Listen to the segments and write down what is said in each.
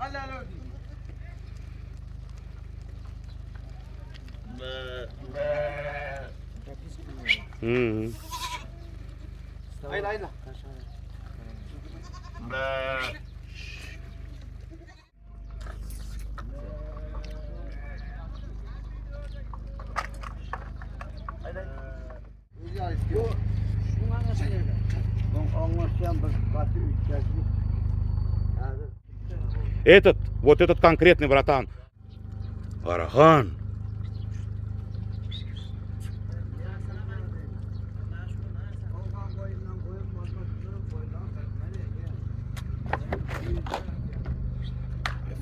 Haydi. Вот этот конкретный, братан. Арахан.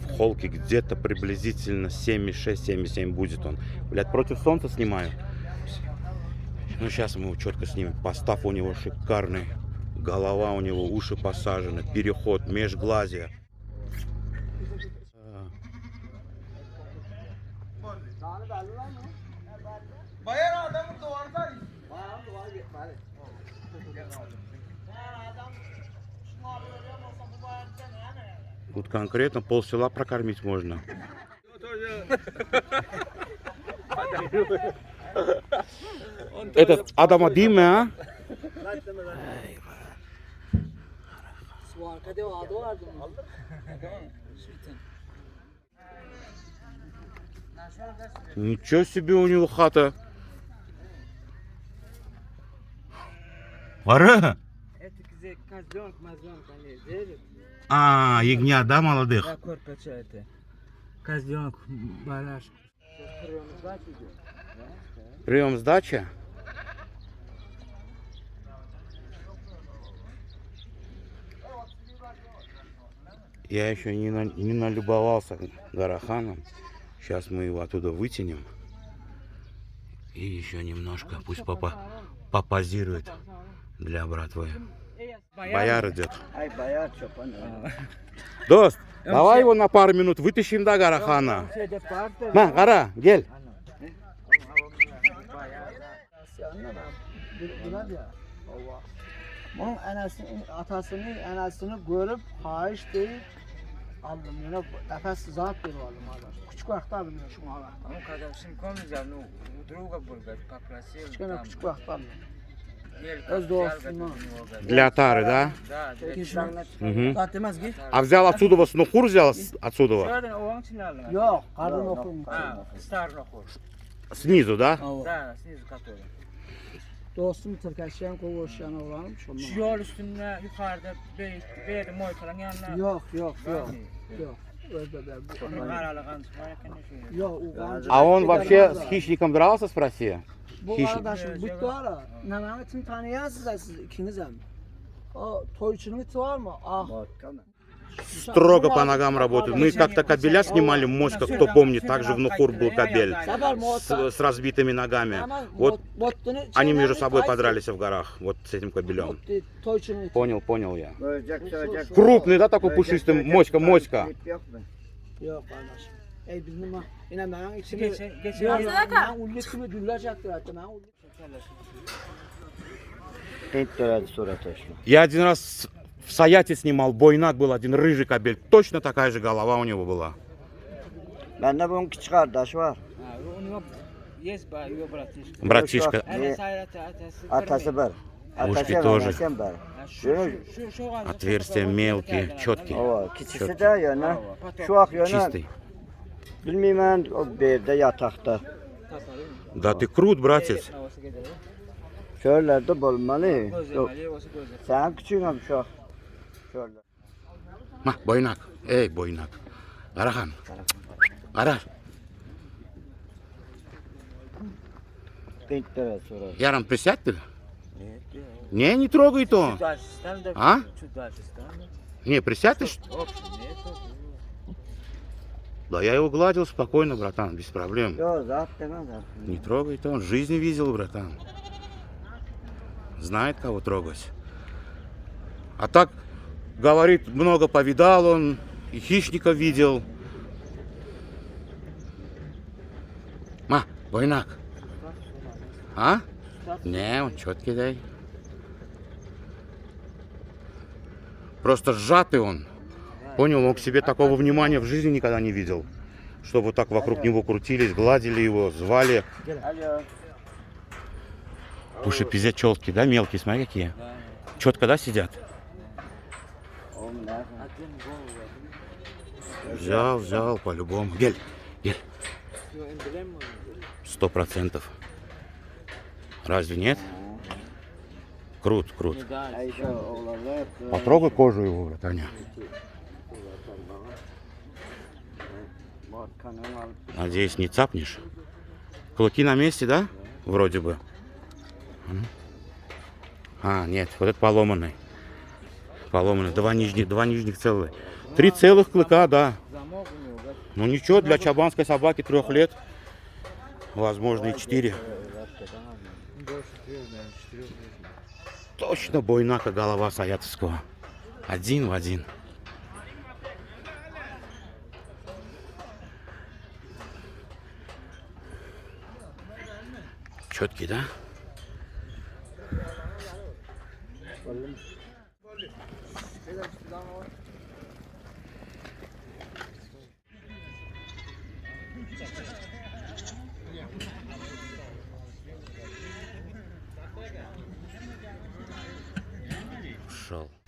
В холке где-то приблизительно 7,6-7,7 будет он. Блядь, против солнца снимаю. Ну, сейчас мы его четко снимем. Постав у него шикарный. Голова у него, уши посажены. Переход, межглазия. Тут конкретно полсела прокормить можно. Этот Адама Диме, а? Ничего себе у него хата. Вара? А, ягнят, да, молодых? Да, корпача это. Козленок, барашек. Прием сдачи? Я еще не налюбовался Гараханом. Сейчас мы его оттуда вытянем. И еще немножко пусть попозирует для братвы. Бояр идет. Дост, давай его на пару минут вытащим до Гарахана. На, Гара, гель. Bunun atasını görüp hayiş deyip aldım. Yine nefes zat bir aldım adam. Küçük vakti aldım ya şu hala. Ну, когда в Симкоме взял, ну, у друга был, говорит, попросил. Küçük vakti aldım. Öz dostundan. Для тары, да? Да, Угу. Zatemez git. А взял отсюда, снухур взял отсюда? Şuradan oğlan için aldım. Yok, karın okum. Ha, star nohur. Снизу, да? Да, снизу который. Dostum Türkeşen kovuşan oğlanmış ondan. Şu yol üstünde yukarıda bir moy falan yanına. Yok. Öyle de bu. Onun karalığın çıkarken ne şey. Yok, uğancı. А он вообще с хищником дрался, спроси? Bu Hiç- arkadaşım bu ara. Mehmet'in tanıyansınız siz ikiniz hem. O toyçunun iti var mı? Ah. Строго по ногам работают. Мы как-то кабеля снимали, моська, кто помнит, также в Нухур был кабель с разбитыми ногами. Вот они между собой подрались в горах, вот с этим кабелем. Toyçunun iti. Понял я. Крупный, да, такой пушистый, моська. Yok kardeşim. Ey bizim ma. Yine ben içimi. Geçen Ben ullet gibi düllacaktır hatta ben ullet. Я один раз в Саяте снимал, бойнак был один, рыжий кабель. Точно такая же голова у него была. Bende bunun küçük kardeş var. Onu yes ba, yo bratишка. Братишка. Ana sayratı Atası var. Ушки Atası тоже. var, var. Отверстия мелкие, четкие. O küçüsü de yana. Şu ak yana. Чистый. Bilmem o berde yatakta. Да ты крут, братец. Şöylerde olmalı. Yok. Sen küçüğün abi şu ak. Şöyle. Ма, бойнак. Эй, бойнак. Арахан. Ара. Pintlere sonra. Яром, присядь ты. Не трогай то. А? Не, присядь ты. Да я его гладил спокойно, братан, без проблем. Yok zaten zaten. Не трогай то, он жизни видел, братан. Знает, кого трогать. А так, говорит, много повидал он, и хищников видел. Ма, бойнак. А? Не, он четкий дай. Просто сжатый он. Понял, он к себе такого внимания в жизни никогда не видел. Чтобы вот так вокруг него крутились, гладили его, звали. Алло. Слушай, пиздец челки, да, мелкие, смотри какие. Четко, да, сидят? Взял, по-любому. Гель. 100%. Разве нет? Крут. А еще oğlanlar Потрогай кожу его, братаня. vodka'nı alıp Надеюсь, не цапнешь. Клыки на месте, да? Вроде бы. А, нет, вот это поломанный. Два нижних целых. 3 целых клыка, да. Ну ничего, для чабанской собаки 3 лет. Возможно, и 4. Точно бойнака голова Саятовского. 1 в 1. Четкий, да? Ушел.